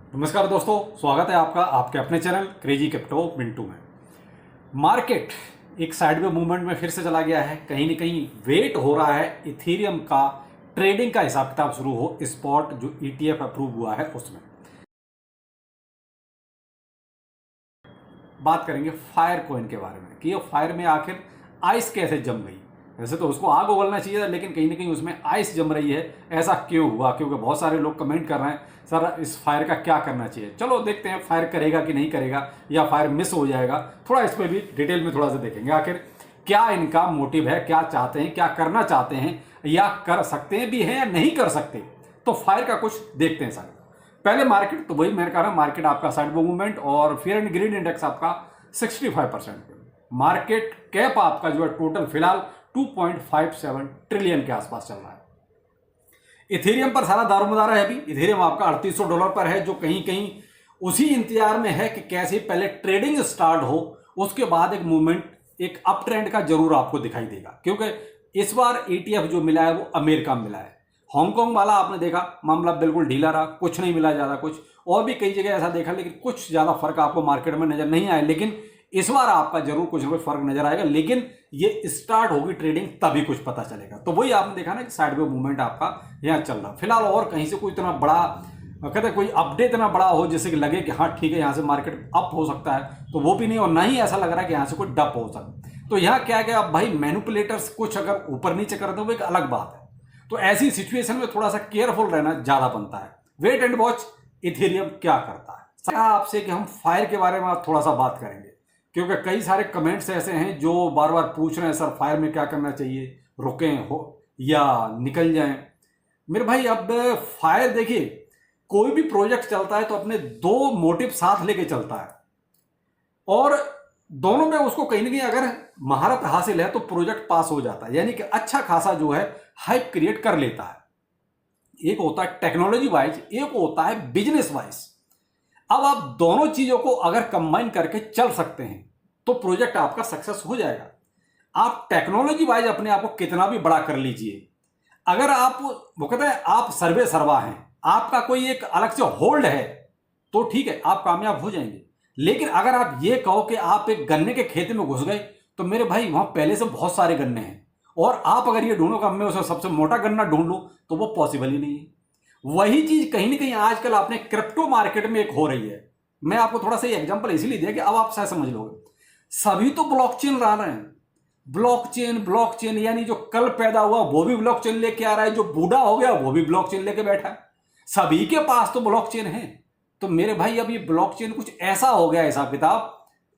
नमस्कार दोस्तों, स्वागत है आपका आपके अपने चैनल क्रेजी क्रिप्टो मिंटू में। मार्केट एक साइडवे मूवमेंट में फिर से चला गया है। कहीं ना कहीं वेट हो रहा है इथेरियम का ट्रेडिंग का हिसाब किताब शुरू हो, स्पॉट जो ईटीएफ अप्रूव हुआ है उसमें। बात करेंगे फायर कॉइन के बारे में कि ये फायर में आखिर आइस कैसे जम गई। वैसे तो उसको आग उगलना चाहिए था, लेकिन कहीं ना कहीं उसमें आइस जम रही है। ऐसा क्यों हुआ? क्योंकि बहुत सारे लोग कमेंट कर रहे हैं सर इस फायर का क्या करना चाहिए। चलो देखते हैं फायर करेगा कि नहीं करेगा, या फायर मिस हो जाएगा। थोड़ा इस पर भी डिटेल में थोड़ा सा देखेंगे आखिर क्या इनका मोटिव है, क्या चाहते हैं, क्या करना चाहते हैं, या कर सकते हैं भी हैं या नहीं कर सकते। तो फायर का कुछ देखते हैं सर। पहले मार्केट तो वही मैंने कहा, मार्केट आपका साइडवे मूवमेंट और फियर एंड ग्रीन इंडेक्स आपका 65%। मार्केट कैप आपका जो है टोटल फिलहाल 2.57 ट्रिलियन के आसपास चल रहा है। इथेरियम पर सारा दारोमदार है। अभी इथेरियम आपका $3800 पर है, जो कहीं कहीं उसी इंतजार में है कि कैसे पहले ट्रेडिंग स्टार्ट हो, उसके बाद एक मूवमेंट, एक अप ट्रेंड का जरूर आपको दिखाई देगा। क्योंकि इस बार ETF जो मिला है वो अमेरिका में मिला है। हांगकांग वाला आपने देखा मामला बिल्कुल ढीला रहा, कुछ नहीं मिला ज्यादा कुछ। और भी कई जगह ऐसा देखा, लेकिन कुछ ज्यादा फर्क आपको मार्केट में नजर नहीं आया। लेकिन इस बार आपका जरूर कुछ ना कुछ फर्क नजर आएगा, लेकिन ये स्टार्ट होगी ट्रेडिंग तभी कुछ पता चलेगा। तो वही आपने देखा ना कि साइडवे मूवमेंट आपका यहाँ चल रहा फिलहाल। और कहीं से कोई इतना बड़ा कहते कोई अपडेट इतना बड़ा हो जिससे कि लगे कि हाँ ठीक है यहाँ से मार्केट अप हो सकता है, तो वो भी नहीं। और ना ही ऐसा लग रहा है कि यहाँ से कोई डप हो सकता है। तो यहाँ क्या क्या अब भाई मैनिपुलेटर्स कुछ अगर ऊपर नीचे कर दो वो एक अलग बात है। तो ऐसी सिचुएशन में थोड़ा सा केयरफुल रहना ज्यादा बनता है। वेट एंड वॉच इथेरियम क्या करता है। आपसे कि हम फायर के बारे में थोड़ा सा बात करेंगे, क्योंकि कई सारे कमेंट्स ऐसे हैं जो बार बार पूछ रहे हैं सर फायर में क्या करना चाहिए, रुकें हो या निकल जाएं। मेरे भाई अब फायर देखिए, कोई भी प्रोजेक्ट चलता है तो अपने दो मोटिव साथ लेके चलता है, और दोनों में उसको कहीं ना कहीं अगर महारत हासिल है तो प्रोजेक्ट पास हो जाता है, यानी कि अच्छा खासा जो है हाइप क्रिएट कर लेता है। एक होता है टेक्नोलॉजी वाइज, एक होता है बिजनेस वाइज। अब आप दोनों चीजों को अगर कंबाइन करके चल सकते हैं तो प्रोजेक्ट आपका सक्सेस हो जाएगा। आप टेक्नोलॉजी वाइज अपने आप को कितना भी बड़ा कर लीजिए, अगर आप वो कहते हैं आप सर्वे सर्वा हैं, आपका कोई एक अलग से होल्ड है, तो ठीक है आप कामयाब हो जाएंगे। लेकिन अगर आप ये कहो कि आप एक गन्ने के खेत में घुस गए, तो मेरे भाई वहां पहले से बहुत सारे गन्ने हैं, और आप अगर ये ढूंढो कि मैं उसमें सबसे मोटा गन्ना ढूंढ लूं, तो वो पॉसिबल ही नहीं है। वही चीज कहीं ना कहीं आजकल आपने क्रिप्टो मार्केट में एक हो रही है। मैं आपको थोड़ा सा एग्जांपल इसीलिए दिया कि अब आप शायद समझ लोगे। सभी तो ब्लॉकचेन ला रहे हैं, ब्लॉकचेन ब्लॉकचेन, यानी जो कल पैदा हुआ वो भी ब्लॉकचेन लेके आ रहा है, जो बूढ़ा हो गया वो भी ब्लॉकचेन लेके बैठा है। सभी के पास तो ब्लॉकचेन है। तो मेरे भाई अब ये ब्लॉकचेन कुछ ऐसा हो गया हिसाब किताब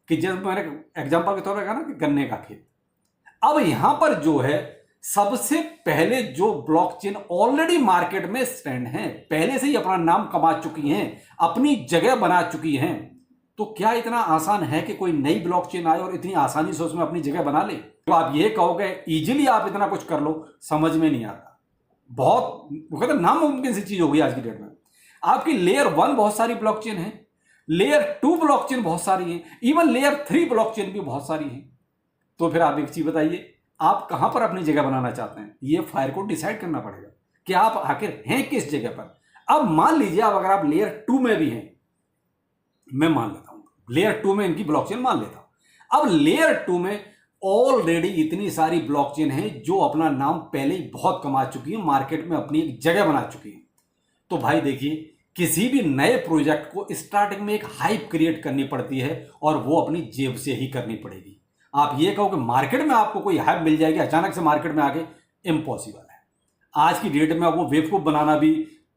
कि जब मैंने एग्जांपल के तौर पर कहा ना कि गन्ने का खेत, अब यहां पर जो है सबसे पहले जो ब्लॉकचेन ऑलरेडी मार्केट में स्टैंड हैं, पहले से ही अपना नाम कमा चुकी हैं, अपनी जगह बना चुकी हैं, तो क्या इतना आसान है कि कोई नई ब्लॉकचेन आए और इतनी आसानी से उसमें अपनी जगह बना ले? तो आप ये कहोगे इजीली आप इतना कुछ कर लो, समझ में नहीं आता। बहुत वो कहते नामुमकिन सी चीज होगी आज की डेट में। आपकी लेयर 1 बहुत सारी ब्लॉकचेन है, लेयर 2 ब्लॉकचेन बहुत सारी है, इवन लेयर 3 ब्लॉकचेन भी बहुत सारी है। तो फिर आप एक चीज बताइए, आप कहां पर अपनी जगह बनाना चाहते हैं? ये फायर को डिसाइड करना पड़ेगा कि आप आखिर हैं किस जगह पर। अब मान लीजिए अब अगर आप लेयर 2 में भी हैं, मैं मान लेता हूं लेयर 2 में इनकी ब्लॉकचेन मान लेता हूं। अब लेयर 2 में ऑलरेडी इतनी सारी ब्लॉकचेन है जो अपना नाम पहले ही बहुत कमा चुकी है, मार्केट में अपनी एक जगह बना चुकी है। तो भाई देखिए, किसी भी नए प्रोजेक्ट को स्टार्टिंग में एक हाइप क्रिएट करनी पड़ती है, और वो अपनी जेब से ही करनी पड़ेगी। आप ये कहो कि मार्केट में आपको कोई हाइप मिल जाएगी अचानक से मार्केट में आके, इम्पॉसिबल है। आज की डेट में अब वो बेवकूफ बनाना भी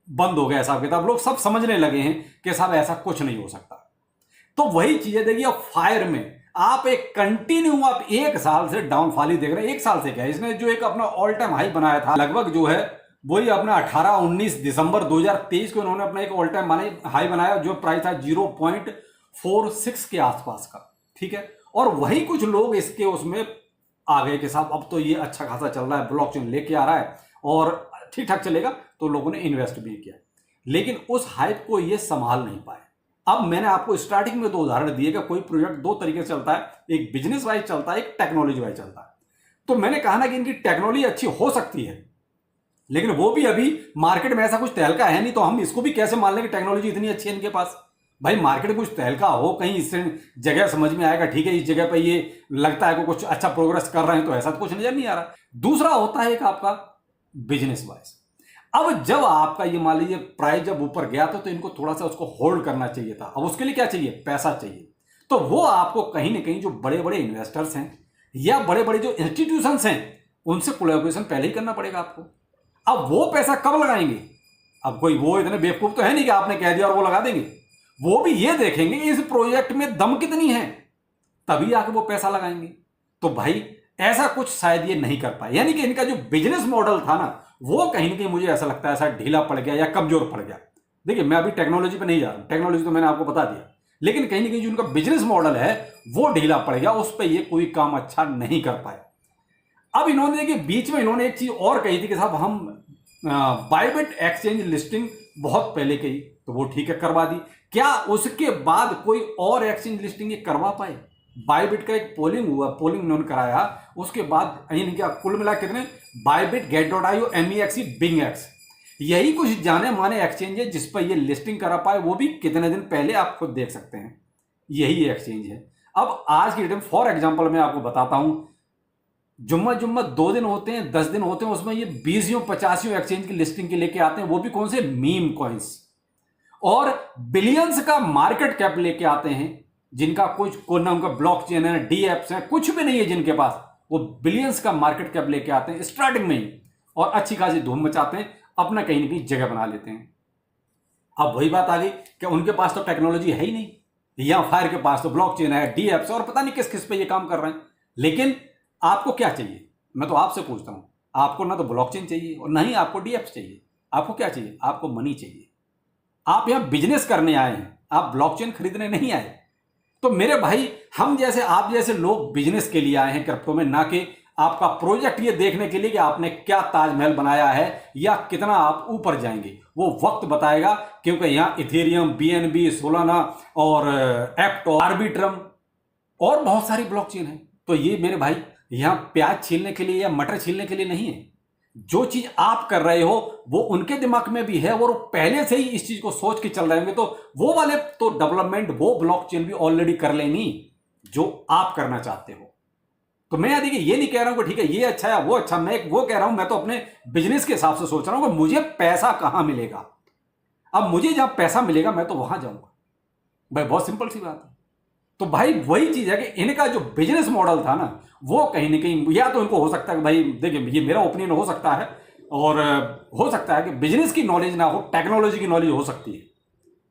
बंद हो गया साहब किताब। लोग सब समझने लगे हैं कि साहब ऐसा कुछ नहीं हो सकता। तो वही चीजें देखिए, अब फायर में आप एक कंटिन्यू आप 1 साल से डाउनफॉल ही देख रहे हैं। 1 साल से क्या, इसने जो एक अपना ऑल टाइम हाई बनाया था लगभग जो है वही अपना 18-19 दिसंबर 2023 को इन्होंने अपना एक ऑल टाइम हाई बनाया, जो प्राइस था 0.46 के आसपास का, ठीक है। और वही कुछ लोग इसके उसमें आ गए कि साहब अब तो ये अच्छा खासा चल रहा है, ब्लॉकचेन लेके आ रहा है और ठीक ठाक चलेगा, तो लोगों ने इन्वेस्ट भी किया। लेकिन उस हाइप को ये संभाल नहीं पाए। अब मैंने आपको स्टार्टिंग में 2 उदाहरण दिए कि कोई प्रोजेक्ट 2 तरीके से चलता है, एक बिजनेस वाइज चलता है, एक टेक्नोलॉजी वाइज चलता है। तो मैंने कहा ना कि इनकी टेक्नोलॉजी अच्छी हो सकती है, लेकिन वो भी अभी मार्केट में ऐसा कुछ तहलका है नहीं, तो हम इसको भी कैसे मान लें कि टेक्नोलॉजी इतनी अच्छी है इनके पास। भाई मार्केट में कुछ तहलका हो, कहीं इस जगह समझ में आएगा, ठीक है इस जगह पे ये लगता है कि कुछ अच्छा प्रोग्रेस कर रहे हैं, तो ऐसा तो कुछ नजर नहीं आ रहा। दूसरा होता है एक आपका बिजनेस वाइज। अब जब आपका ये मान लीजिए प्राइस जब ऊपर गया था, तो इनको थोड़ा सा उसको होल्ड करना चाहिए था। अब उसके लिए क्या चाहिए? पैसा चाहिए। तो वो आपको कहीं ना कहीं जो बड़े बड़े इन्वेस्टर्स हैं या बड़े बड़े जो इंस्टीट्यूशंस हैं, उनसे कोलैबोरेशन पहले ही करना पड़ेगा आपको। अब वो पैसा कब लगाएंगे? अब कोई वो इतने बेवकूफ तो है नहीं कि आपने कह दिया और वो लगा देंगे। वो भी ये देखेंगे इस प्रोजेक्ट में दम कितनी है, तभी आके वो पैसा लगाएंगे। तो भाई ऐसा कुछ शायद ये नहीं कर पाए, यानी कि इनका जो बिजनेस मॉडल था ना, वो कहीं ना कहीं मुझे ऐसा लगता है ऐसा ढीला पड़ गया या कमजोर पड़ गया। देखिए मैं अभी टेक्नोलॉजी पे नहीं जा रहा हूं, टेक्नोलॉजी तो मैंने आपको बता दिया, लेकिन कहीं ना कहीं जो उनका बिजनेस मॉडल है वो ढीला पड़ गया, उस पर ये कोई काम अच्छा नहीं कर पाए। अब इन्होंने देखिए बीच में इन्होंने एक चीज और कही थी कि साहब हम बायबिट एक्सचेंज लिस्टिंग बहुत पहले कही, तो वो ठीक है करवा दी। क्या उसके बाद कोई और एक्सचेंज लिस्टिंग ये करवा पाए? बायबिट का एक पोलिंग हुआ, पोलिंग इन्होंने कराया, उसके बाद यानी क्या कुल मिला कितने, बायबिट, गेट.io, MEXC, बिंगएक्स, यही कुछ जाने माने एक्सचेंज है जिस पर ये लिस्टिंग करा पाए, वो भी कितने दिन पहले आप खुद देख सकते हैं, यही एक्सचेंज है। अब आज की डेट में फॉर एग्जांपल मैं आपको बताता हूं, जुम्मा 2 दिन होते हैं, 10 दिन होते हैं, उसमें ये 20-50 एक्सचेंज की लिस्टिंग के लेके आते हैं, वो भी कौन से, मीम कॉइन्स, और बिलियंस का मार्केट कैप लेके आते हैं, जिनका कुछ कोई ना उनका ब्लॉकचेन है, डीएप्स है, कुछ भी नहीं है जिनके पास, वो बिलियंस का मार्केट कैप लेके आते हैं स्टार्टिंग में ही, और अच्छी खासी धूम मचाते हैं, अपना कहीं ना कहीं जगह बना लेते हैं। अब वही बात आ गई कि उनके पास तो टेक्नोलॉजी है ही नहीं, या फायर के पास तो ब्लॉकचेन है, डीएप्स, और पता नहीं किस किस पे ये काम कर रहे हैं। लेकिन आपको क्या चाहिए? मैं तो आपसे पूछता हूं, आपको ना तो ब्लॉकचेन चाहिए और ना ही आपको डीएप्स चाहिए, आपको क्या चाहिए? आपको मनी चाहिए। आप यहां बिजनेस करने आए हैं, आप ब्लॉकचेन खरीदने नहीं आए। तो मेरे भाई, हम जैसे आप जैसे लोग बिजनेस के लिए आए हैं क्रिप्टो में, ना कि आपका प्रोजेक्ट ये देखने के लिए कि आपने क्या ताजमहल बनाया है या कितना आप ऊपर जाएंगे, वो वक्त बताएगा। क्योंकि यहां इथेरियम, BNB, सोलाना और एप्टो, आर्बिट्रम और बहुत सारी ब्लॉकचेन है। तो ये मेरे भाई यहां प्याज छीलने के लिए या मटर छीलने के लिए नहीं है। जो चीज आप कर रहे हो वो उनके दिमाग में भी है, और वो पहले से ही इस चीज को सोच के चल रहे होंगे, तो वो वाले तो डेवलपमेंट वो ब्लॉकचेन भी ऑलरेडी कर लेंगी जो आप करना चाहते हो। तो मैं देखिए ये नहीं कह रहा हूं कि ठीक है ये अच्छा है वो अच्छा, मैं वो कह रहा हूं, मैं तो अपने बिजनेस के हिसाब से सोच रहा हूं कि मुझे पैसा कहां मिलेगा। अब मुझे जहां पैसा मिलेगा मैं तो वहां जाऊंगा भाई, बहुत सिंपल सी बात है। तो भाई वही चीज है कि इनका जो बिजनेस मॉडल था ना, वो कहीं ना कहीं, या तो इनको हो सकता है कि भाई देखिए ये मेरा ओपिनियन हो सकता है, और हो सकता है कि बिजनेस की नॉलेज ना हो, टेक्नोलॉजी की नॉलेज हो सकती है,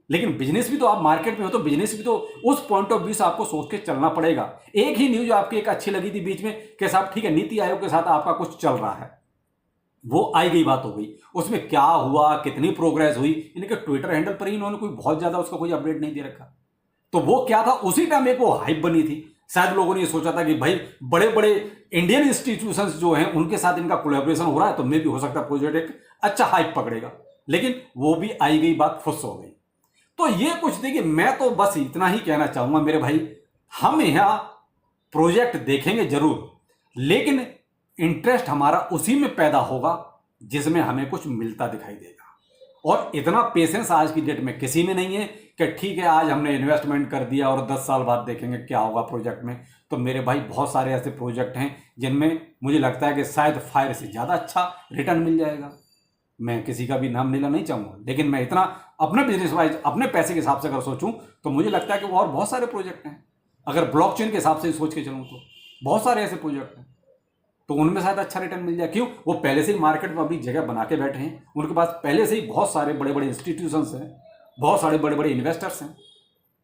लेकिन बिजनेस भी तो आप मार्केट में हो, तो बिजनेस भी तो उस पॉइंट ऑफ व्यू से आपको सोच के चलना पड़ेगा। एक ही न्यूज आपकी एक अच्छी लगी थी बीच में कि साहब ठीक है नीति आयोग के साथ आपका कुछ चल रहा है, वो आई गई बात हो गई, उसमें क्या हुआ, कितनी प्रोग्रेस हुई, इनके ट्विटर हैंडल पर ही इन्होंने कोई बहुत ज्यादा उसका कोई अपडेट नहीं दे रखा। तो वो क्या था, उसी टाइम एक वो हाइप बनी थी, शायद लोगों ने ये सोचा था कि भाई बड़े बड़े इंडियन इंस्टीट्यूशंस जो हैं उनके साथ इनका कोलैबोरेशन हो रहा है, तो मे भी हो सकता है प्रोजेक्ट एक अच्छा हाइप पकड़ेगा, लेकिन वो भी आई गई बात फुस हो गई। तो ये कुछ देखिए, मैं तो बस इतना ही कहना चाहूंगा मेरे भाई, हम यहां प्रोजेक्ट देखेंगे जरूर, लेकिन इंटरेस्ट हमारा उसी में पैदा होगा जिसमें हमें कुछ मिलता दिखाई देगा। और इतना पेशेंस आज की डेट में किसी में नहीं है कि ठीक है आज हमने इन्वेस्टमेंट कर दिया और 10 साल बाद देखेंगे क्या होगा प्रोजेक्ट में। तो मेरे भाई बहुत सारे ऐसे प्रोजेक्ट हैं जिनमें मुझे लगता है कि शायद फायर से ज़्यादा अच्छा रिटर्न मिल जाएगा। मैं किसी का भी नाम लेना नहीं चाहूँगा, लेकिन मैं इतना अपने बिजनेस वाइज अपने पैसे के हिसाब से अगर सोचूं तो मुझे लगता है कि वो और बहुत सारे प्रोजेक्ट हैं। अगर ब्लॉकचेन के हिसाब से सोच के चलूँ तो बहुत सारे ऐसे प्रोजेक्ट हैं, तो उनमें शायद अच्छा रिटर्न मिल जाए। क्यों? वो पहले से ही मार्केट में अपनी जगह बना के बैठे हैं, उनके पास पहले से ही बहुत सारे बड़े बड़े इंस्टीट्यूशंस हैं, बहुत सारे बड़े बड़े इन्वेस्टर्स हैं।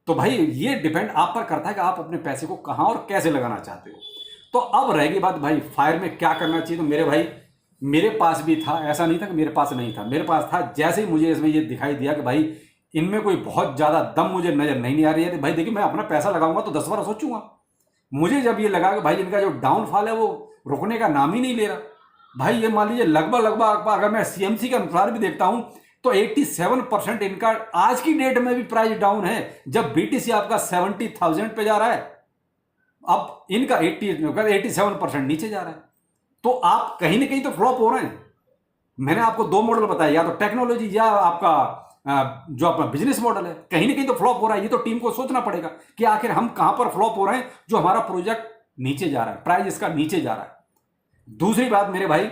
तो भाई ये डिपेंड आप पर करता है कि आप अपने पैसे को कहाँ और कैसे लगाना चाहते हो। तो अब रहेगी बात भाई फायर में क्या करना चाहिए। तो मेरे भाई मेरे पास भी था, ऐसा नहीं था कि मेरे पास नहीं था, मेरे पास था। जैसे ही मुझे इसमें ये दिखाई दिया कि भाई इनमें कोई बहुत ज़्यादा दम मुझे नजर नहीं आ रही है, तो भाई देखिए मैं अपना पैसा लगाऊंगा तो 10 बार सोचूंगा। मुझे जब ये लगा कि भाई इनका जो डाउनफॉल है वो रुकने का नाम ही नहीं ले रहा, भाई ये मान लीजिए लगभग अगर मैं CMC के अनुसार भी देखता हूं तो 87% इनका आज की डेट में भी प्राइस डाउन है, जब BTC आपका 70,000 पे जा रहा है, अब इनका 87% नीचे जा रहा है। तो आप कहीं ना कहीं तो फ्लॉप हो रहे हैं। मैंने आपको दो मॉडल बताया, या तो टेक्नोलॉजी या आपका जो अपना बिजनेस मॉडल है। कहीं ना कहीं तो फ्लॉप हो रहा है, ये तो टीम को सोचना पड़ेगा कि आखिर हम कहां पर फ्लॉप हो रहे हैं जो हमारा प्रोजेक्ट नीचे जा रहा है, प्राइस इसका नीचे जा रहा है। दूसरी बात मेरे भाई,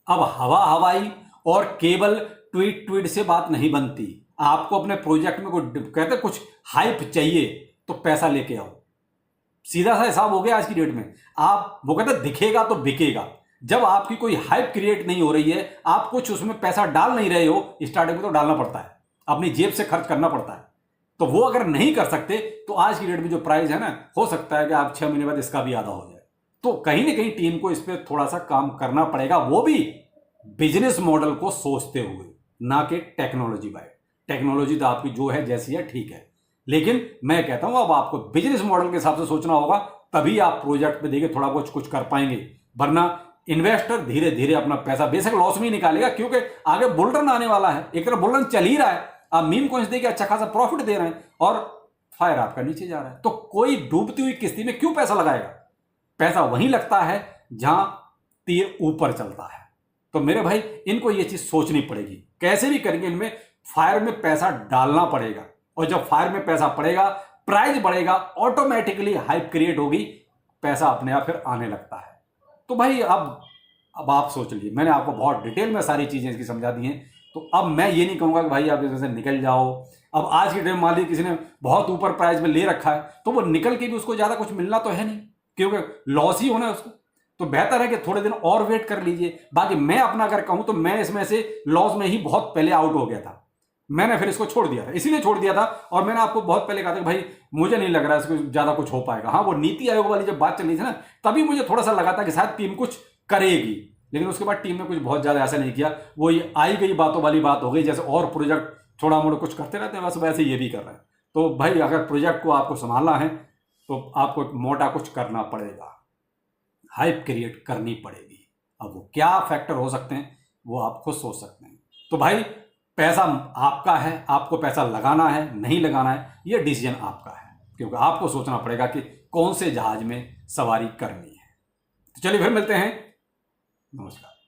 अब हवा हवाई और केवल ट्वीट ट्वीट से बात नहीं बनती। आपको अपने प्रोजेक्ट में कहते कुछ हाइप चाहिए तो पैसा लेके आओ। सीधा सा हिसाब हो गया आज की डेट में। आप वो कहते दिखेगा तो बिकेगा। जब आपकी कोई हाइप क्रिएट नहीं हो रही है, आप कुछ उसमें पैसा डाल नहीं रहे हो, स्टार्टिंग में तो डालना पड़ता है, अपनी जेब से खर्च करना पड़ता है। तो वो अगर नहीं कर सकते तो आज की डेट में जो प्राइस है ना, हो सकता है कि आप 6 महीने बाद इसका भी आधा हो जाए। तो कहीं ना कहीं टीम को इस पर थोड़ा सा काम करना पड़ेगा, वो भी बिजनेस मॉडल को सोचते हुए, ना कि टेक्नोलॉजी बाय। टेक्नोलॉजी तो आपकी जो है जैसी है ठीक है, लेकिन मैं कहता हूं अब आपको बिजनेस मॉडल के हिसाब से सोचना होगा, तभी आप प्रोजेक्ट पे देखिए थोड़ा कुछ कर पाएंगे। वरना इन्वेस्टर धीरे धीरे अपना पैसा बेशक लॉस में ही निकालेगा, क्योंकि आगे बुल रन आने वाला है। एक तरफ बुल रन चल ही रहा है, आप मीम कॉइंस देके अच्छा खासा प्रॉफिट दे रहे हैं और फायर आपका नीचे जा रहा है। तो कोई डूबती हुई किश्ती में क्यों पैसा लगाएगा? पैसा वहीं लगता है जहां तीर ऊपर चलता है। तो मेरे भाई, इनको ये चीज सोचनी पड़ेगी, कैसे भी करके इनमें फायर में पैसा डालना पड़ेगा। और जब फायर में पैसा पड़ेगा, प्राइस बढ़ेगा, ऑटोमेटिकली हाइप क्रिएट होगी, पैसा अपने आप फिर आने लगता है। तो भाई अब आप सोच लीजिए, मैंने आपको बहुत डिटेल में सारी चीजें इसकी समझा दी हैं। तो अब मैं ये नहीं कहूंगा कि भाई आप इसमें से निकल जाओ। अब आज के टाइम मान लीजिए किसी ने बहुत ऊपर प्राइस में ले रखा है, तो वो निकल के भी उसको ज्यादा कुछ मिलना तो है नहीं, क्योंकि लॉस ही होना है उसको। तो बेहतर है कि थोड़े दिन और वेट कर लीजिए। बाकी मैं अपना अगर कहूं तो मैं इसमें से लॉस में ही बहुत पहले आउट हो गया था। मैंने फिर इसको छोड़ दिया था, इसीलिए छोड़ दिया था। और मैंने आपको बहुत पहले कहा था कि भाई मुझे नहीं लग रहा है इसको ज्यादा कुछ हो पाएगा। हाँ, वो नीति आयोग वाली जब बात चल रही थी ना, तभी मुझे थोड़ा सा लगा था कि शायद टीम कुछ करेगी, लेकिन उसके बाद टीम ने कुछ बहुत ज्यादा ऐसा नहीं किया। वो ये आई गई बातों वाली बात हो गई, जैसे और प्रोजेक्ट थोड़ा मोड़ा कुछ करते रहते हैं, बस वैसे ये भी कर रहे हैं। तो भाई अगर प्रोजेक्ट को आपको संभालना है तो आपको मोटा कुछ करना पड़ेगा, हाइप क्रिएट करनी पड़ेगी। अब वो क्या फैक्टर हो सकते हैं वो आप खुद सोच सकते हैं। तो भाई पैसा आपका है, आपको पैसा लगाना है नहीं लगाना है, ये डिसीजन आपका है, क्योंकि आपको सोचना पड़ेगा कि कौन से जहाज में सवारी करनी है। तो चलिए फिर मिलते हैं, नमस्कार।